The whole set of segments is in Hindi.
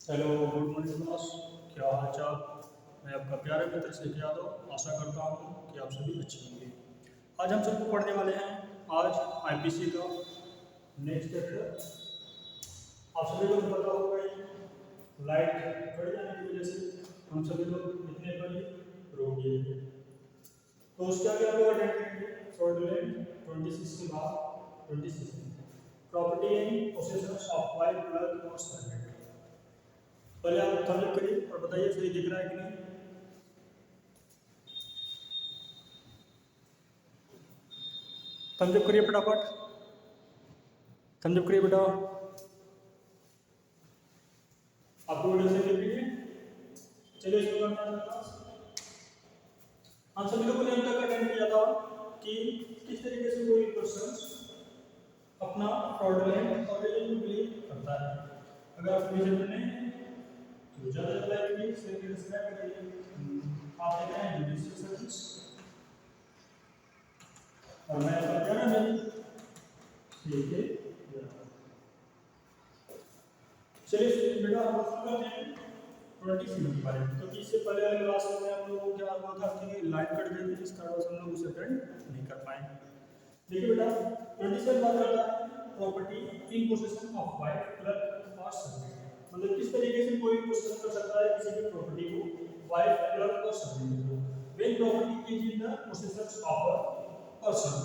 Hello, good morning class. क्या हाल चाल। मैं आपका प्यारे मित्र शेख यादव आशा करता हूँ कि आप सभी अच्छे होंगे। आज हम सबको पढ़ने वाले हैं आज आईपीसी का नेक्स्ट चैप्टर। आप सभी लोग पता होगा ही, लाइट कट जाने की वजह से हम सभी लोग इतने पर ही रुक गए। तो उसके आगे आप लोग अटेंड करेंगे फ्रॉडलेंट 26 के बाद 26 property and possessions of white blood और सर्वेंट। पहले आप थम्स अप करिए और बताइए सही दिख रहा है कि नहीं। थम्स अप करिए फटाफट, थम्स अप करिए बेटा। आपको वीडियो से देख लीजिए। चलिए शुरू करते हैं क्लास। हम सभी लोगों ने अब तक अटेंड किया था कि किस तरीके से कोई पर्सन अपना फ्रॉडलेंट ओरिजिन बिलीव करता है। अगर आप वीडियो में नहीं तो ज़्यादा लाइक करिए, शेयर करिए, सब्सक्राइब करिए। आप देख रहे हैं जुडिशियल सर्विस और मैं आपका प्यारा मित्र ठीक है। चलिए बेटा हम लोग शुरू करते हैं 27 के बारे में। क्योंकि इससे पहले वाली क्लास में हम लोगों को क्या हुआ था कि लाइट कट गई थी, जिस कारण से हम लोग उसे अटेंड नहीं कर पाए। देखिए बेटा 27 बात करता है property in position of white colour और सर्वेंट। मतलब किस तरीके से कोई पोजीशन कर सकता है किसी भी प्रॉपर्टी को वाइट कलर और सर्वेंट को। When property is in the position of a person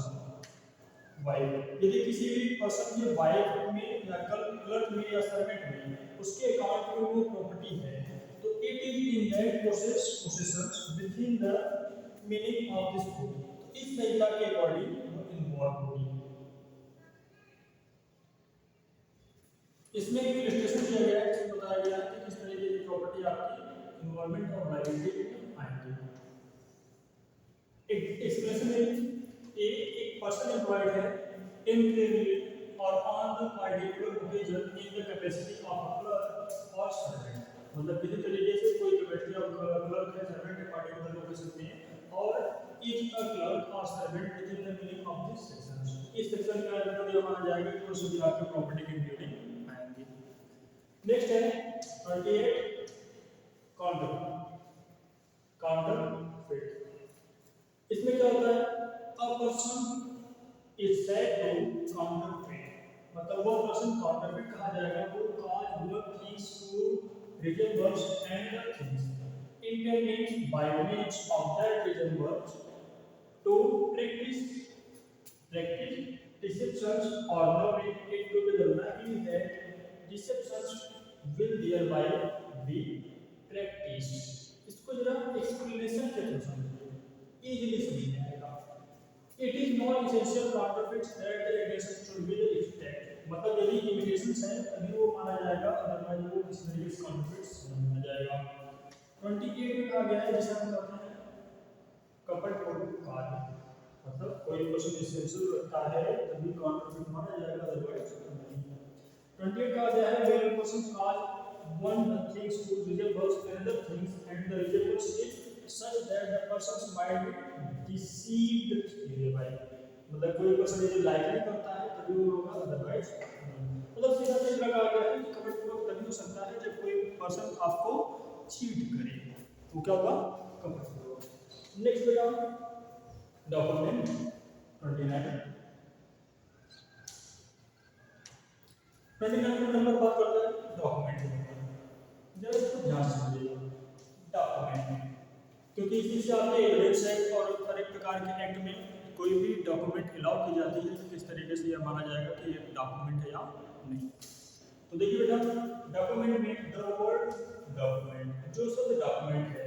wife. यदि किसी भी पर्सन के वाइफ में या क्लर्क में या सर्वेंट में उसके अकाउंट में वो प्रॉपर्टी है तो it is in that possessions within the meaning of this book. तो इस संहिता के अकॉर्डिंग वो इन्वॉल्व होगी। इसमें एक इलस्ट्रेशन दिया गया है जिसमें बताया गया है कि किस तरीके की प्रॉपर्टी आपकी इन्वॉल्वमेंट और लायबिलिटी में आएंगी। एक एक्सप्रेशन है एक पर्सन एम्प्लॉयड है टेम्परेरी और on the particular occasion in the capacity of a clerk और सर्वेंट। मतलब किसी तरीके से कोई कैपेसिटी ऑफ क्लर्क है सर्वेंट है पर्टिकुलर ओकेजन में और इज अ क्लर्क और servant with in the meaning of this section. इस सेक्शन के अंदर यह माना जाएगा कि वो सभी आपके प्रॉपर्टी के इंक्लूडिंग आएंगे। नेक्स्ट है 28 काउंटर काउंटर फिट। इसमें क्या होता है a person is said to counterfeit. मतलब वो पर्सन काउंटरफेट कहा जाएगा वो cause work things to resembles and the things intended by means of that resembles to practice deceptions or knowing it to be the likely that deceptions will thereby be practiced। इसको जरा एक्सप्लेनेशन के थ्रू समझिए, इजीली समझ में आएगा। It is not essential counterfeits that the imitation should be the exact। मतलब यदि imitations है तभी वो माना जाएगा, अदरवाइज वो किसी तरीके से counterfeits नहीं माना जाएगा। 28 में कहा गया है जिसे हम कहते हैं कपट कार्य। मतलब कोई क्वेश्चन एसेंशियल रखता है तभी काउंटरफिट माना जाएगा, अदरवाइज नहीं। 28 कहा गया है when a person cause one things to resembles another things and the resemblance is such that the person's mind deceived thereby। मतलब कोई पर्सन यदि लाइकली करता है तभी वो होगा, अदरवाइज मतलब सीधा सीधा कहा गया है कि कपटपूर्वक तभी हो सकता है जब कोई पर्सन आपको चीट करे तो क्या होगा कपटपूर्वक। नेक्स्ट बेटा डॉक्यूमेंट 29 नंबर बात करते हैं डॉक्यूमेंट के बारे में। जरा इसको ध्यान से समझिएगा डॉक्यूमेंट, क्योंकि इसी से आपके एविडेंस एक्ट और हर एक प्रकार के एक्ट में कोई भी डॉक्यूमेंट अलाउ की जाती है तो किस तरीके से यह माना जाएगा कि ये डॉक्यूमेंट है या नहीं। तो देखिए बेटा डॉक्यूमेंट में द वर्ड डॉक्यूमेंट जो शब्द डॉक्यूमेंट है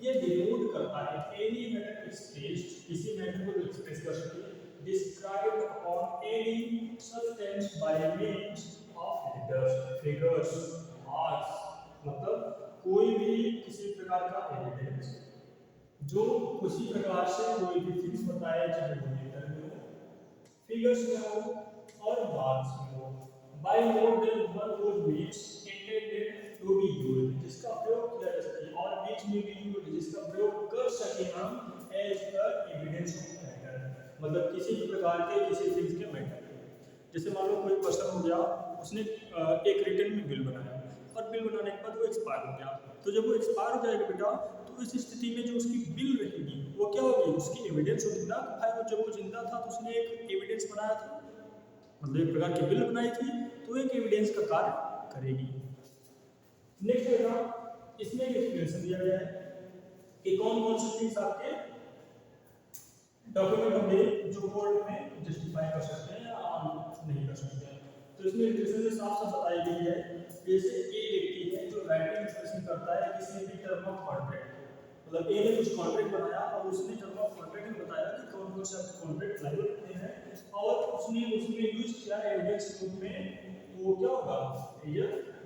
ये डिनोट करता है एनी मैटर एक्सप्रेस्ड, किसी मैटर को एक्सप्रेस कर सके described upon any substance by means of letters figures marks. मतलब कोई भी किसी प्रकार का एविडेंस जो उसी प्रकार से कोई भी चीज बताया चाहे वो लेटर में हो फिगर्स में हो और मार्क्स में हो by more than one word means intended to be used, जिसका प्रयोग किया जा सके और बीच में भी यूज्ड जिसका प्रयोग कर सके हम as a evidence of matter. मतलब किसी भी प्रकार के किसी चीज के मैटर। जैसे मान लो कोई पर्सन हो गया उसने एक रिटर्न में बिल बनाया और बिल बनाने के बाद वो एक्सपायर हो गया, तो जब वो एक्सपायर हो जाएगा बेटा, तो इस स्थिति में जो उसकी बिल रहेगी वो क्या होगी, उसकी एविडेंस होगी ना कि भाई वो जब वो जिंदा था तो उसने एक एविडेंस बनाया था, मतलब एक प्रकार की बिल बनाई थी, तो एक एविडेंस का कार्य करेगी। नेक्स्ट बेटा, इसमें एक एक्सप्लेनेशन दिया गया है कि कौन कौन सी थिंग्स आपके डॉक्यूमेंट होंगे जो कोर्ट में जस्टिफाई कर सकते हैं या नहीं कर सकते हैं। तो इसमें डिस्क्रिप्शन में साफ साफ बताई गई है, जैसे ए व्यक्ति है जो राइटिंग एक्सप्रेशन करता है किसी भी टर्म ऑफ कॉन्ट्रैक्ट, मतलब ए ने कुछ कॉन्ट्रैक्ट बनाया और उसने टर्म ऑफ कॉन्ट्रैक्ट में बताया कि कौन कौन से आपके कॉन्ट्रैक्ट लाइबल होते हैं, और उसने उसमें यूज किया एविडेंस के रूप में, तो वो क्या होगा, ये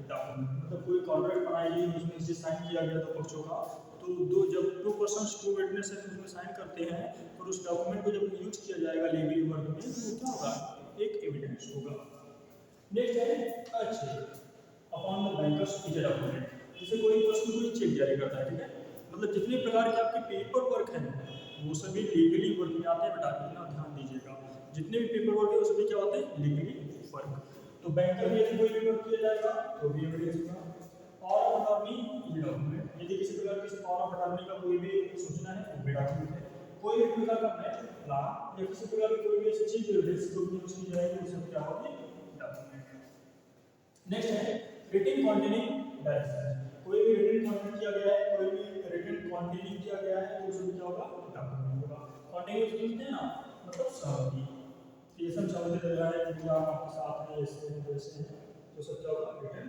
डॉक्यूमेंट, मतलब कोई कॉन्ट्रैक्ट बनाई गई उसमें इसे साइन किया गया दो पक्षों का, तो दो जब टू पर्सन्स टू विटनेस उसमें साइन करते हैं और उस डॉक्यूमेंट को जब यूज किया जाएगा लीगली वर्क में, तो वो क्या होगा, एक एविडेंस होगा। नेक्स्ट है a check upon the bankers is a document, जैसे कोई पर्सन कोई चेक जारी करता है, ठीक है, मतलब जितने प्रकार के आपके पेपर वर्क हैं वो सभी लीगली वर्क में आते हैं बेटा, इतना ध्यान दीजिएगा, जितने भी पेपर वर्क है वो सभी क्या होते हैं, लीगली वर्क। तो बैंकर में यदि कोई भी वर्क किया जाएगा तो भी एविडेंस होगा। पावर ऑफ अटॉर्नी ये डॉक्यूमेंट, यदि किसी प्रकार की पावर ऑफ अटॉर्नी का कोई भी सूचना है वो भी डॉक्यूमेंट है। कोई भी प्रकार का मैच प्लान या किसी प्रकार की कोई भी ऐसी चीज एविडेंस जो भी यूज की जाएगी वो सब क्या होगी, डॉक्यूमेंट। नेक्स्ट है रिटन कॉन्टेनिंग डायरेक्शन, कोई भी रिटन कॉन्टेंट किया गया है, कोई भी रिटन कॉन्टेनिंग किया गया है तो उसमें क्या होगा, डॉक्यूमेंट होगा। कॉन्टेनिंग समझते हैं ना, मतलब सहमति, ये सब सहमति दे रहा है कि आप आपके साथ हैं, ऐसे हैं वैसे हैं, तो सब क्या होगा, रिटन।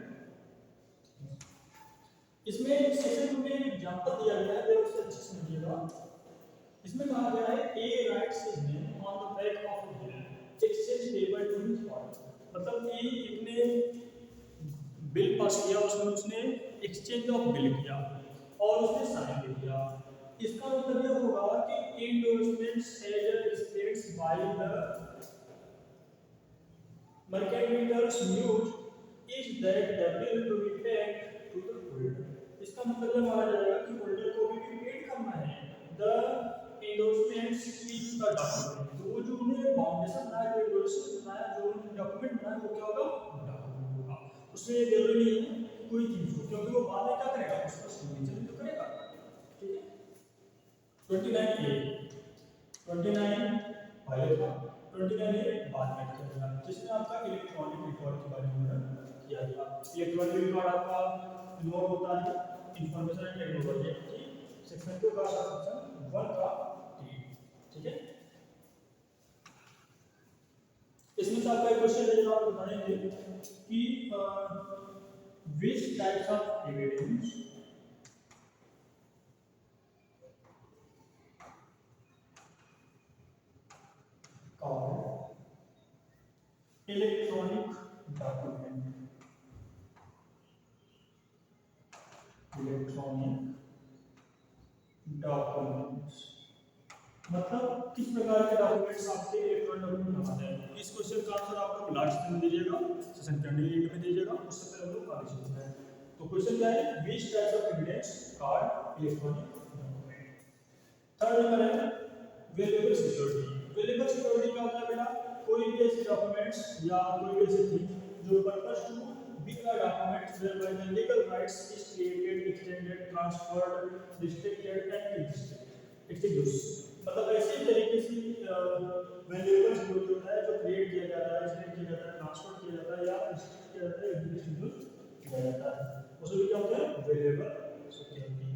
इसमें सेक्शन में एग्जांपल दिया गया है, जरा उसे अच्छे से समझिएगा। इसमें कहा गया है A writes his name on the back of a bill exchange payable to his father, मतलब ए इतने बिल पास किया, उसमें उसने एक्सचेंज ऑफ बिल किया और उसने साइन दे दिया। इसका मतलब यह होगा कि endorsements as explained by the mercantil's use is that the bill to be paid to the holder, इसका मतलब यह माना जाएगा कि होल्डर को भी पेड करना है। The endorsements is the document, तो वो जो उन्होंने फाउंडेशन बनाया, जो एंडोर्समेंट बनाया, जो डॉक्यूमेंट बनाया वो क्या होगा, डॉक्यूमेंट होगा। उसमें जरूरी नहीं है कि कोई चीज हो, क्योंकि वो बाद में क्या करेगा, उसका सिग्नेचर भी तो करेगा, ठीक है। 29 ए 29 पहले था, 29 ए बाद में किया गया, जिसमें आपका इलेक्ट्रॉनिक रिकॉर्ड के बारे में किया गया। इलेक्ट्रॉनिक रिकॉर्ड आपका नोट होता है इंफॉर्मेशन एंड टेक्नोलॉजी की सेक्शन 2 का सेक्शन 1 का 3, ठीक है। इसमें से आपका एक क्वेश्चन है जो आप बताएंगे कि which types of evidence called electronic document, electronic documents, मतलब किस प्रकार के डॉक्यूमेंट्स आपके इलेक्ट्रॉनिक डॉक्यूमेंट बनाते हैं। इस क्वेश्चन का आंसर आप लोग लास्ट में दीजिएगा, सेशन कैंडिडेट में दीजिएगा, उससे पहले हम लोग आगे चलते हैं। तो क्वेश्चन क्या है, which types of evidence called electronic document। Third number है वेरिएबल सिक्योरिटी। वेरिएबल सिक्योरिटी क्या होता है बेटा, कोई भी ऐसे डॉक्यूमेंट्स या कोई भी ऐसी थिंग जो purpose to be a document whereby the legal rights is created, extended, transferred, restricted and extinguished, मतलब ऐसे तरीके से वेरिएबल सिक्योरिटी होता है जो क्रिएट किया जाता है, एक्सटेंड किया जाता है, ट्रांसफर किया जाता है या रिस्ट्रिक्ट किया जाता है, एक्सटिंग्विश किया जाता है, उसमें क्या होता है, वेरिएबल सिक्योरिटी।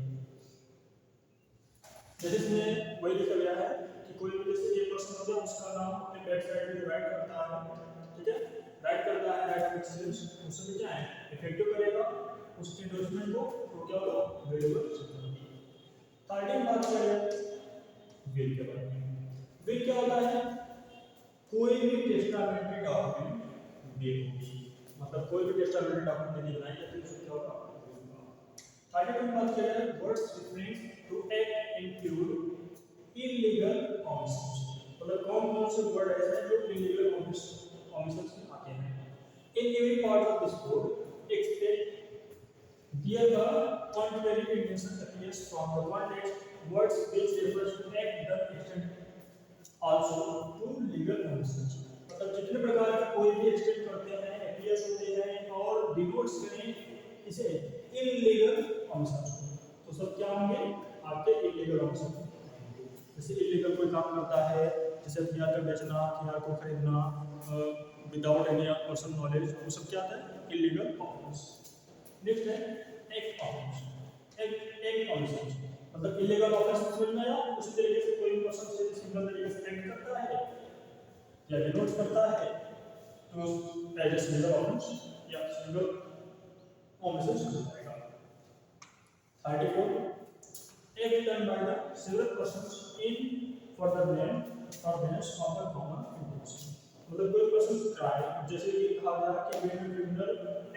जैसे इसमें वही लिखा गया है कि कोई भी जैसे एक पर्सन हो गया, उसका नाम अपने बैक साइड में राइट करता है, ठीक है, राइट करता है, राइट ऑफ एक्सचेंज, उसमें क्या है, इफेक्टिव करेगा उस एंडोर्समेंट को, तो क्या होगा, वेरिएबल सिक्योरिटी। थर्ड बात करें विल के बारे में। विल क्या होता है, कोई भी टेस्टामेंट्री डॉक्यूमेंट विल होगी, मतलब कोई भी टेस्टामेंट्री डॉक्यूमेंट यदि बनाएंगे तो उसको क्या होगा, विल होगा। थर्ड बात करें words reference to act include illegal omissions, मतलब कौन कौन से वर्ड ऐसे हैं जो इल्लीगल ऑमिशंस में आते हैं। In every part of this code expect here the contrary intention appears from the context words which refers to act done extend also to legal omissions, मतलब जितने प्रकार के कोई भी एक्सटेंड करते हैं, appears होते हैं और डिनोट्स करें इसे इलीगल ऑमिशन। तो सब क्या होंगे आपके इलीगल ऑमिशन। जैसे इलीगल कोई काम करता है, जैसे हथियार का बेचना, हथियार को खरीदना विदाउट एनी पर्सन नॉलेज, वो सब क्या आता है इलीगल ऑफेंस। नेक्स्ट है एक्ट ऑफेंस। एक्ट ऑफेंस मतलब इलीगल ऑफेंस समझ में आया। उसी तरीके से कोई पर्सन से सिंगल तरीके से एक्ट करता है या डिनोट करता है तो एज ए सिंगल ऑफेंस या सिंगल ऑफेंस हो जाएगा। 34 act done by the several persons in for the blame or benefit of a common intention। मतलब कोई पर्सन क्राइम, जैसे कि कहा गया कि when a criminal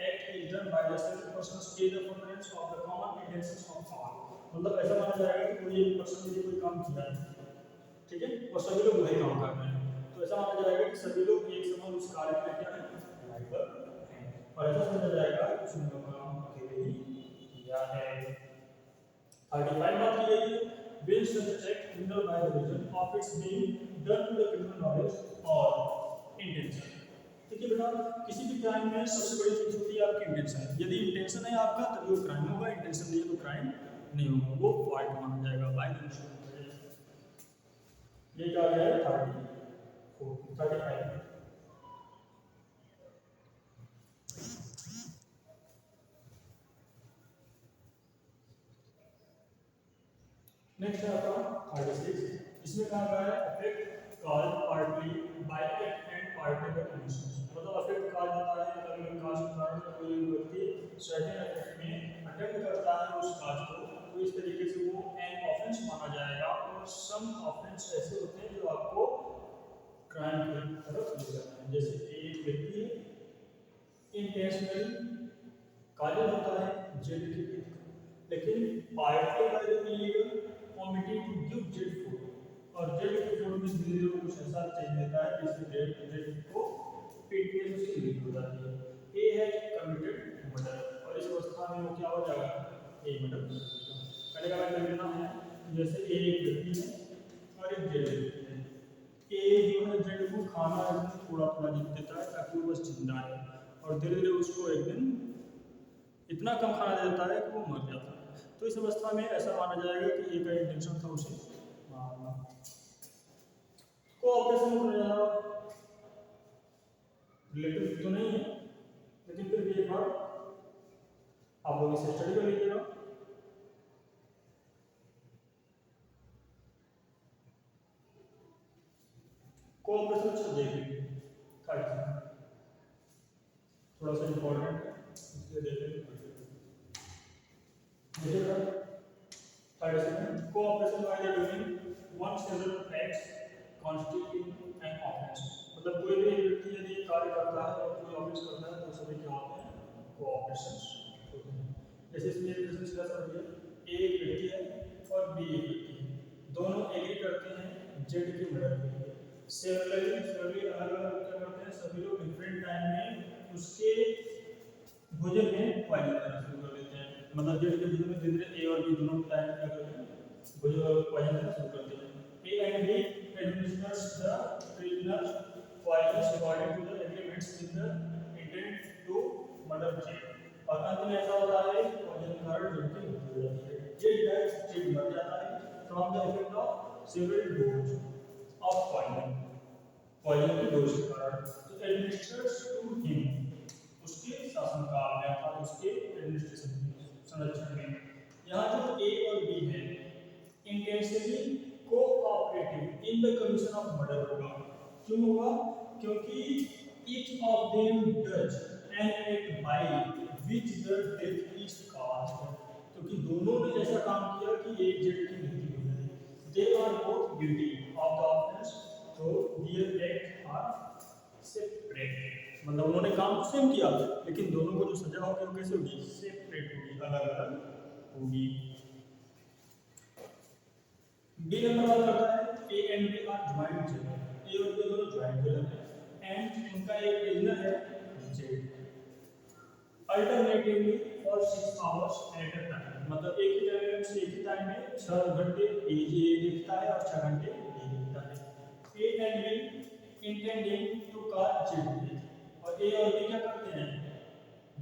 act is done by the several persons in the furtherance of the common intentions of all। मतलब ऐसा माना जाएगा कि कोई एक पर्सन ने कोई काम किया है, ठीक है, और सभी लोग वही काम कर रहे हैं, तो ऐसा माना जाएगा कि सभी लोग एक समय उस कार्य में क्या है लायबल हैं, और ऐसा समझा जाएगा कि उसने वो काम अकेले ही किया है। 35 बात की गई है when such act criminal by the reason of its being done to the criminal knowledge or intention। देखिए बेटा, किसी भी क्राइम में सबसे बड़ी चीज होती है आपकी इंटेंशन। यदि इंटेंशन है आपका तभी वो क्राइम होगा, इंटेंशन नहीं है तो क्राइम नहीं होगा, वो फॉल्ट माना जाएगा बाय इंटेंशन। ये क्या है 35। नेक्स्ट है आपका 36। इसमें कहा गया है affect cause partly bye act and partly bye omission. मतलब अफेक्ट कॉज होता है अलग अलग काज के कारण कोई व्यक्ति सर्टेन अफेक्ट में अटेम्प्ट करता है उस काज को, तो इस तरीके से वो एन ऑफेंस माना जाएगा। और सम ऑफेंस ऐसे होते हैं जो आपको क्राइम की तरफ ले जाते हैं। जैसे एक व्यक्ति इंटेंशनली काजल होता है जेल की, लेकिन partly by the illegal omitting to give jet food, और jet के फूड में धीरे धीरे कुछ ऐसा चेंज देता है जिससे jet को पीटने से उसकी मृत्यु हो जाती है। ए है कमिटेड मर्डर, और इस अवस्था में वो क्या हो जाएगा ए मर्डर। पहले का मैं लेना है, जैसे ए एक व्यक्ति है और एक जेड व्यक्ति है। ए जो है जेड को खाना एकदम थोड़ा थोड़ा देता है ताकि वो बस जिंदा है, और धीरे धीरे उसको एक दिन इतना कम खाना दे देता है कि वो मर जाता है। तो इस अवस्था में ऐसा माना जाएगा कि एक इंटेंशन था उसे मारना। कोऑपरेशन हो जाएगा, रिलेटिव तो नहीं है लेकिन फिर भी एक बार आप लोग इसे स्टडी कर लीजिएगा। कोऑपरेशन अच्छा देखिए थोड़ा सा इंपॉर्टेंट है इसलिए देखेंगे। Cooperation by the doing one several acts constitute an offence. मतलब कोई भी व्यक्ति यदि कार्य करता है और कोई ऑफेंस करता है तो सभी क्या होते हैं कोऑपरेशन होते हैं। जैसे इसमें एक केस का समझिए, ए एक व्यक्ति है और बी एक व्यक्ति है, दोनों एग्री करते हैं जेड की मर्डर के लिए। सेवरली अलग अलग क्या करते हैं, सभी लोग डिफरेंट टाइम में उसके भोजन में पॉइजन देना शुरू कर देते हैं। मतलब जेड के भोजन में धीरे धीरे ए और बी दोनों टाइम क्या करते हैं भोजन पॉइजन देना शुरू करते हैं। A and B administers the prisoner poison according to the agreements with the intent to murder Z. और अंत में ऐसा होता है पॉइजन के कारण जेड की मृत्यु हो जाती है। जेड डाइज, जेड मर जाता है from the effect of several dose of poison की डोज के कारण। तो एडमिनिस्टर्स टू हिम उसके शासनकाल में अर्थात उसके एडमिनिस्ट्रेशन संरक्षण में। यहाँ जो ए और बी है intentionally cooperative in the commission of murder होगा। क्यों होगा? क्योंकि each of them does an act by which the death is caused. क्योंकि दोनों ने ऐसा काम किया कि एक जेड की मृत्यु हो गई। They are both guilty of the offence, तो देयर एक्ट आर सेपरेट। मतलब उन्होंने काम सेम किया लेकिन दोनों को जो सजा होगी वो कैसे होगी सेपरेट होगी, अलग अलग होगी। बी नंबर बात करता है A and B are joint jailer. A और बी दोनों ज्वाइंट जेलर हैं एंड उनका एक प्रिजनर है Z. Alternatively for 6 hours at a time. मतलब एक ही टाइम में 6 घंटे ए देखता है और 6 घंटे बी देखता है। A and B intending to cause Z, और ए और बी क्या करते हैं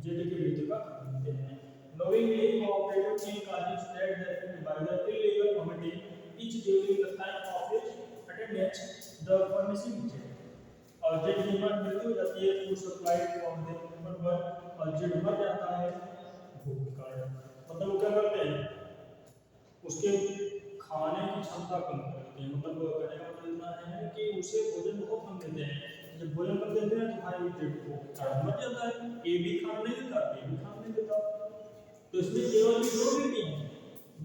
जेड की मृत्यु का कारण बनते हैं। Knowingly cooperated in causing spread the effect by the illegal vomiting each during the time of his attendance the furnishing jet. और जेड की मृत्यु हो जाती है food supply from the human one और जेड मर जाता है भूख के कारण। मतलब वो क्या करते हैं उसके खाने की क्षमता कम कर देते हैं। मतलब कहने का मतलब इतना है कि उसे भोजन बहुत कम देते हैं। जब भोजन कम देते हैं तो भाई जेड को कारण मर जाता है। ए भी खाना नहीं देता, बी भी खाना नहीं देता। तो इसमें केवल दो बेटी हैं,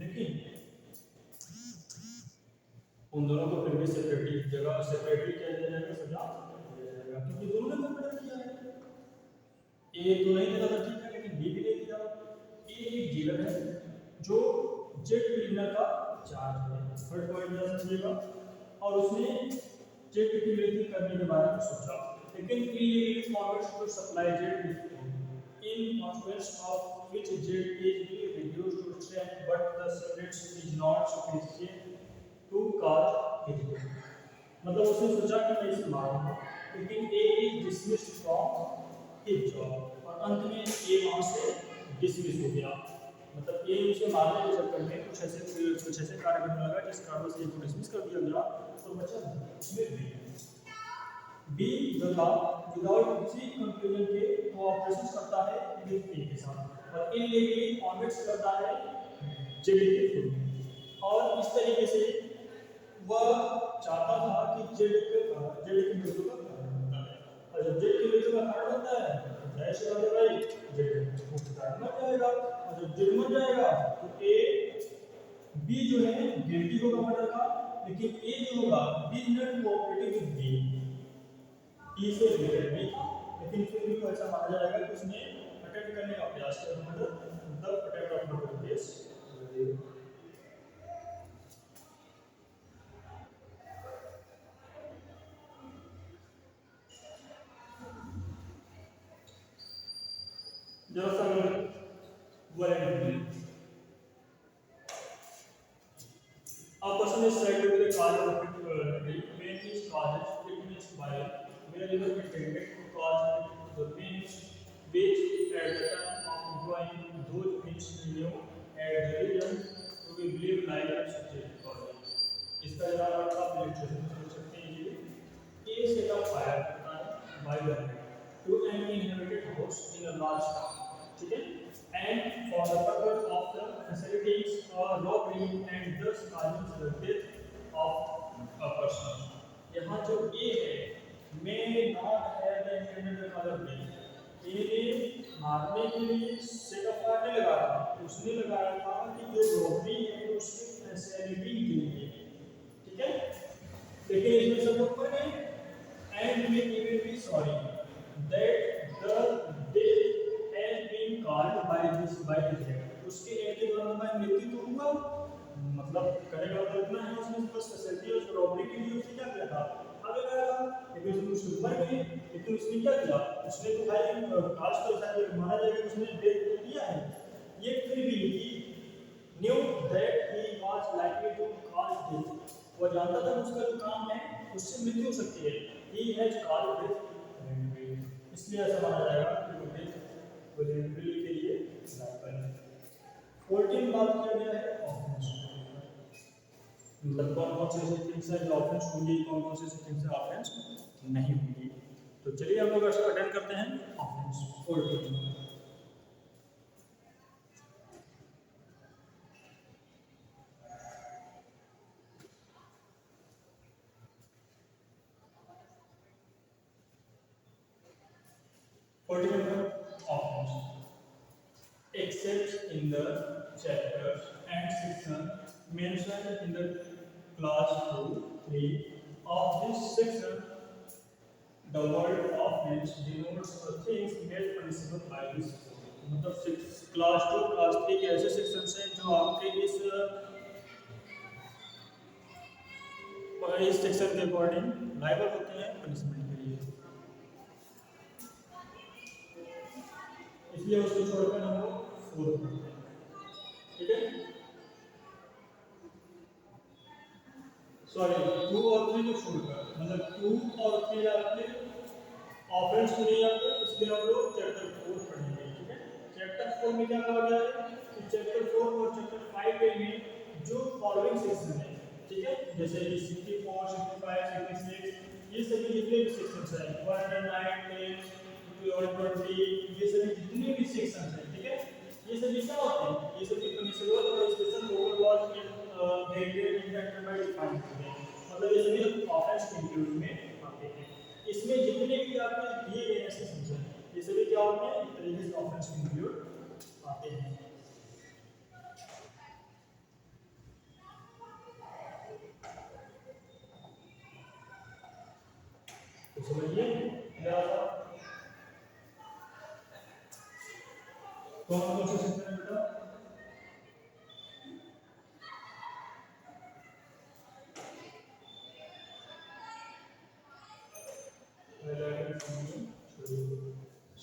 लेकिन उन दोनों को फिर भी सेपरेटली जगह सेपरेटली किया जाएगा, सजा दिया जाएगा क्योंकि दोनों ने मर्डर किया है। ए तो नहीं देता था ठीक है, लेकिन बी भी नहीं दिया। ए एक जेलर है जो जेट क्लीनर का चार्ज है, थर्ड पॉइंट ध्यान समझिएगा। और उसने जेट की मृत्यु करने के बारे में सोचा, लेकिन illegal formats to supply Z with food in consequence of which jet is being reduced to strength, but the subject is not sufficient to cause his death. मतलब उसने सोचा कि मैं इसे मारूंगा, लेकिन A is dismissed from his job और अंत में ए वहां से डिसमिस हो गया। मतलब ए उसे मारने के चक्कर में कुछ ऐसे कार्य करने लगा जिस कारण से ए को डिसमिस कर दिया गया और बचा उसमें बी जो था विदाउट किसी कंक्लूजन के कोऑपरेशन करता है विद ए के साथ और इनलीगली कॉमेंट्स करता है जेड के थ्रू। और इस तरीके से वह चाहता था कि जेड की मृत्यु का कारण बनता है। और जब जेड की मृत्यु का कारण बनता है तो जय श्री राधे भाई जेड उसके कारण मर जाएगा। और जब जेड मर जाएगा तो ए बी जो है गिल्टी होगा मर्डर का, लेकिन ए जो होगा B is not cooperating with B E से रिलेटेड नहीं, लेकिन फिर भी ऐसा माना जाएगा कि उसने अटेम्प्ट करने का प्रयास किया। मतलब the attempt of murder case जो सब warrant a person is said to be the cause of pain is caused witnessed by wherever intended to cause the pains which at the time of employing those pains renew at the region to be believed like a subject cause। इसका जवाब आप इलस्ट्रेशन में सोच सकते हैं। ये A set of fire होता है by the to an inhabited house in a large town, ठीक है, and for the purpose of the facilities or robbery and thus causing the death of a person। यहाँ जो A है may not have the intended cause of death। A ने मारने के लिए सेट ऑफ फायर नहीं लगाया था, उसने लगाया था कि जो रॉबरी है उसकी फैसिलिटी के लिए, ठीक है। लेकिन इसमें सब लोग पढ़ गए and may even be sorry that the death has been caused by this act। उसके एक्ट के द्वारा हमारी मृत्यु तो हुआ, मतलब करेगा तो इतना है उसने बस फैसिलिटी और रॉबरी के लिए उसने क्या किया था आगे गया था, लेकिन उसने उसके ऊपर गए, लेकिन उसने क्या किया उसने तो भाई काज तो शायद माना जाएगा कि उसने डेथ तो किया है। ये फिर भी knew that he was likely to cause death, वो जानता था उसका जो काम है उससे मृत्यु हो सकती है। he has caused death voluntarily, इसलिए ऐसा माना जाएगा कि वो डेथ वॉलंटरी के लिए लायक है। 14 बात किया गया है ऑफेंस, मतलब कौन कौन से ऐसे थिंग्स हैं जो ऑफेंस होंगी, कौन कौन से ऐसे थिंग्स हैं ऑफेंस नहीं होंगी। तो चलिए हम लोग अटेंड करते हैं offence 14। Offense, except in the chapters and section mentioned in the class 2-3 of this section, the word offense denotes the things made punishable by this code। मतलब क्लास 2 क्लास 3 के ऐसे सेक्शंस हैं जो आपके इस सेक्शन के अकॉर्डिंग लायबल होते हैं पनिशमेंट के लिए, इसलिए उसको छोड़कर हम लोग 4 करते हैं, ठीक है। सॉरी 2 और 3 को छोड़कर, मतलब 2 और 3 आपके ऑफेंस नहीं आते, इसलिए हम लोग चैप्टर 4 पढ़ेंगे, ठीक है। 4 में क्या कहा गया है कि चैप्टर 4 और चैप्टर 5 में जो फॉलोइंग सेक्शन है, ठीक है, जैसे कि 64, 65, 66, ये सभी जितने भी सेक्शंस हैं 109, 10, 20, ये सभी जितने भी सेक्शंस हैं, ठीक है, ये सभी क्या होते हैं, ये सभी पेनिसुलर और special overlord heritage internet by defined होते हैं, मतलब ये सभी ऑफेंस इंक्लूड में आते हैं। इसमें जितने भी आपके दिए गए सेक्शंस हैं, ये सभी क्या होते हैं, एक तरीके से ऑफेंस इंक्लूड आते हैं। तो समझिए क्या था, कौन से सेक्शन है बेटा,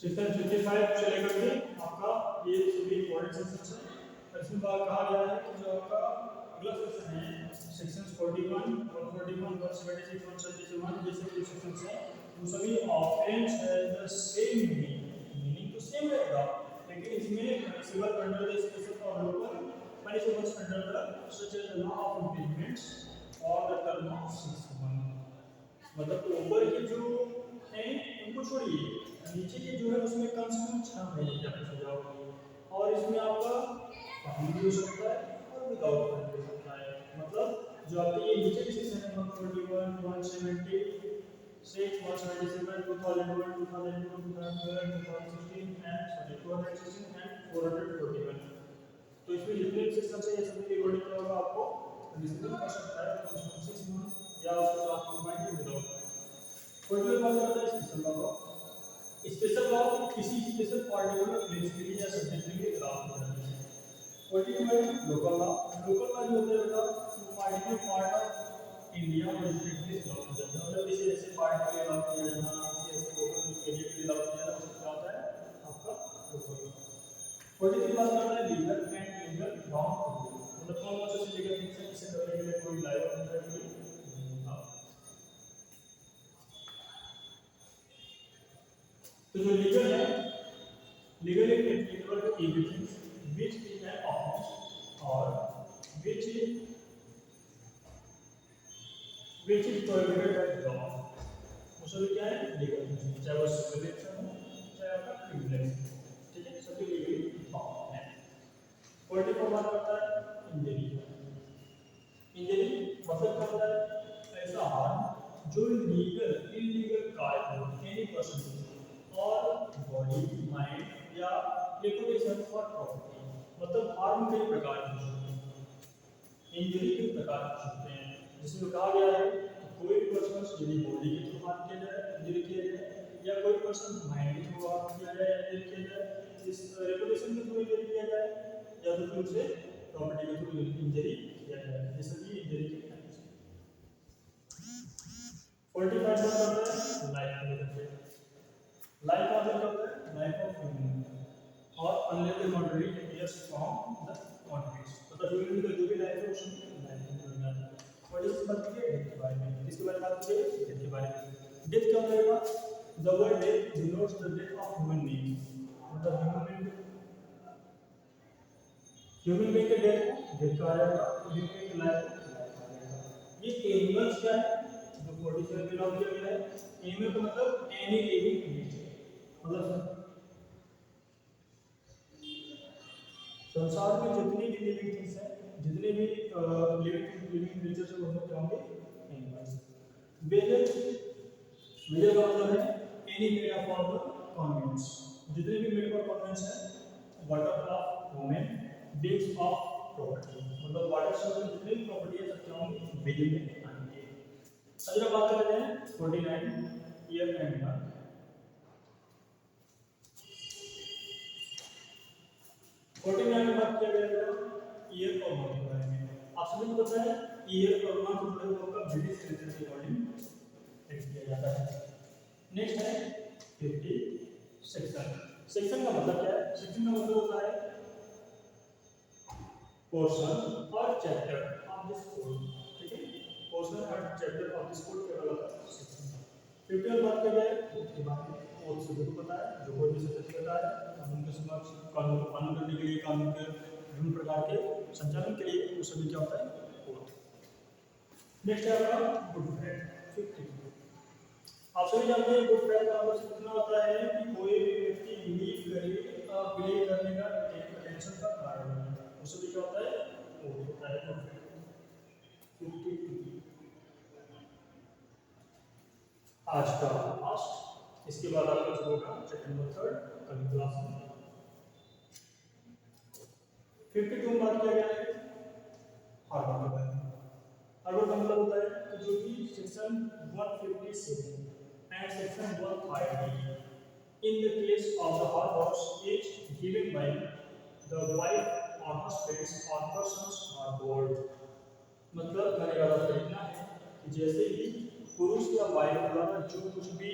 सेक्शन 55 से लेकर के आपका ये सभी इंपॉर्टेंट सेक्शंस हैं। और इसमें बात कहा गया है कि जो आपका अगला सेक्शन है सेक्शंस 41, 141, 176, 177 ये सभी सेक्शंस हैं, वो सभी ऑफेंस है द सेम मीनिंग तो सेम रहेगा, लेकिन इसमें सिविल अंडर द स्पेशल और local punishments under the such as the law of implements और द टर्म ऑफ 61, मतलब ऊपर के जो हैं उनको छोड़िए, नीचे के जो है उसमें कम से कम 6 महीने की आपको सजा होगी, और इसमें आपका फाइन भी हो सकता है और विदाउट फाइन भी हो सकता है, मतलब जो आपके ये नीचे के सेक्शन है 141, 170, 6, 177, 2001, 2002, 2012, 2016 एंड 216 एंड 441, तो इसमें जितने भी सेक्शन है ये सभी के अकॉर्डिंग क्या होगा आपको डिस्प्ले कर सकता है 6 मंथ या उसके साथ कंबाइंड भी विदाउट फाइन। कोई भी बात करता है स्पेशल लॉ किसी स्पेशल पार्टिकुलर प्लेस के लिए या सब्जेक्ट के लिए ड्राफ्ट होना चाहिए। क्वालिटी में लोकल लॉ जो होता है बेटा पार्टिकुलर पार्ट ऑफ इंडिया और स्टेट के लॉ हो जाता है, मतलब किसी ऐसे पार्ट के लिए लॉ किया जाना, किसी ऐसे लोकल एरिया के लिए लॉ किया जाना, उसको क्या होता है आपका लोकल लॉ। क्वालिटी की बात करता है लीगल एंड लीगल नॉन, मतलब कौन कौन से लीगल थिंग्स हैं जिससे करने के लिए कोई लाइव होता है कोई। तो जो लीगल है, legal is applicable to everything which is an offence और which is prohibited by law, उसमें क्या है लीगल, चाहे वो सिविल एक्शन हो चाहे आपका क्रिमिनल एक्शन, ठीक है, सभी लीगल लॉ है। 44 बात करता है इंजरी, इंजरी मतलब क्या होता है ऐसा हार्म जो लीगल इलीगल कार्य हो एनी पर्सन और बॉडी माइंड या रेपुटेशन और प्रॉपर्टी, मतलब हार्म कई प्रकार के हो सकते हैं, इंजरी कई प्रकार के हो सकते हैं, जिसमें कहा गया है कि कोई भी पर्सन यदि बॉडी के थ्रू हार्म किया जाए इंजरी किया जाए, या कोई पर्सन माइंड के थ्रू हार्म किया जाए इंजरी किया जाए, इस रेपुटेशन के थ्रू इंजरी किया जाए, या तो फिर उसे प्रॉपर्टी के थ्रू इंजरी किया जाए, ये सभी इंजरी के टाइप्स हैं। 45 बात करते हैं लाइफ को लेकर के, लाइफ का मतलब होता है लाइफ ऑफ ह्यूमन और unlimited moderately appears from the context, मतलब ह्यूमन का जो भी लाइफ है उसमें लाइफ में आता है। और इस बात की डेथ के बारे में, किसके बारे में बात की डेथ के बारे में, डेथ क्या होगा, the word death denotes the death of human being, मतलब ह्यूमन बीइंग के डेथ कहा जाएगा, ह्यूमन बीइंग की लाइफ कहा जाएगा। ये एनिमल्स क्या है जो 47 बिलोंग किया गया है, एनिमल का मतलब एनी लिविंग क्रिएचर, मतलब संसार में जितनी भी लिविंग थिंग्स हैं, जितने भी लिविंग क्रिएचर्स हैं वो क्या होंगे एनिमल्स। मेजर मेजर का मतलब है any made up of convents, जितने भी मेड अप कॉन्वेंट्स हैं, water of women, beings of property, मतलब वाटर से जितने भी प्रॉपर्टी है सब क्या होंगे बिल्डिंग में आएंगे। अगर बात करते हैं 49 ईयर एंड मंथ, 49 में बात किया गया ईयर और मंथ के बारे में। आप सभी को पता है ईयर और मंथ जो है वो आपका ब्रिटिश कैलेंडर के अकॉर्डिंग फिक्स किया जाता है। नेक्स्ट है 50 सेक्शन। सेक्शन का मतलब क्या है, सेक्शन का मतलब होता है पोर्शन और चैप्टर ऑफ दिस कोड, ठीक है, पोर्शन और चैप्टर ऑफ दिस कोड के अलग सेक्शन। 50 बात किया जाए कोड के बारे में, कोड सभी को पता है, जो कोई भी सब्जेक्ट पता है कानून के समक्ष, कानून को पालन करने के लिए, कानून के विभिन्न प्रकार के संचालन के लिए वो सभी क्या होता है, ओथ। नेक्स्ट है आपका गुड फेथ। 52 आप सभी जानते हैं गुड फेथ का मतलब कितना होता है कि कोई भी व्यक्ति बिलीव करने का एक अटेंशन का कारण है, वो सभी क्या होता है, ओथ होता है गुड फेथ। 52 आज का लास्ट, इसके बाद आपका जो होगा चैप्टर नंबर 3 कल क्लास में। 52 में बात किया गया है हार्वर्ड के बारे में। हार्वर्ड का मतलब होता है कि जो कि section 157 and section 130 in the case of the Harvard is given by the wife और हस्बैंड्स और पर्सन्स आर बोर्ड। मतलब कहने का मतलब इतना है कि जैसे ही पुरुष या वाइफ द्वारा जो कुछ भी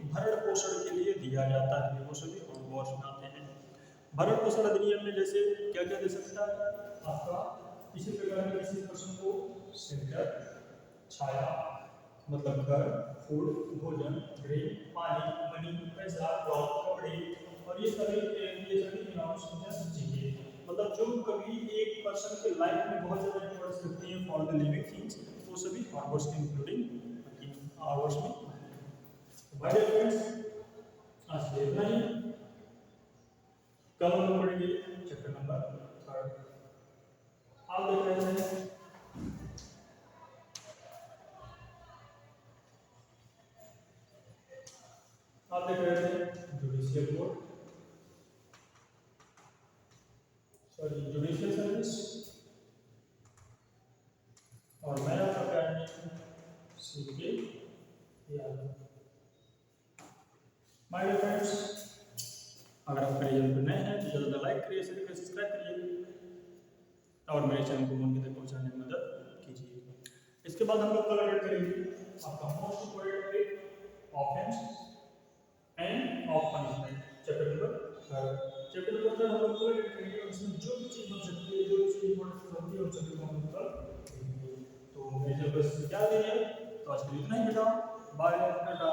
भरण पोषण के लिए दिया जाता है वो सभी हार्वर्ड्स में आते हैं। भरण पोषण अधिनियम में जैसे क्या क्या दे सकता है आपका, इसी प्रकार के किसी पर्सन को शेल्टर, छाया मतलब घर, फूड भोजन, गृह, पानी, मनी, पैसा, क्लॉथ, कपड़े और ये सभी इनाम्स चाहिए। मतलब जो कभी एक पर्सन के लाइफ में बहुत ज़्यादा इम्पोर्टेंस रखती है फॉर द लिविंग थिंग्स, वो सभी हार्वर्ड्स के इंक्लूडिंग हार्वर्ड्स में। बाय फ्रेंड्स आज के इतना ही। कल हम लोग पढ़ेंगे चैप्टर नंबर 3। आप देख रहे हैं judicial court, sorry judicial service, और मैं आपका candidate C K Yadav. My dear friends, अगर आप मेरे चैनल पर नए हैं तो ज़्यादा लाइक करिए, शेयर करिए, सब्सक्राइब करिए और मेरे चैनल को उनके तक पहुंचाने में मदद कीजिए। इसके बाद हम लोग कल करेंगे आपका most important offence end of punishment chapter number 3 हम लोग कल करेंगे और इसमें जो भी चीज़ हो सकती है, जो भी चीज़ इम्पोर्टेंट होती है उन सभी को हम लोग कल देखेंगे। तो मेरे चैनल पर क्या देंगे, तो आज के लिए इतना ही बेटा, बाय टाटा।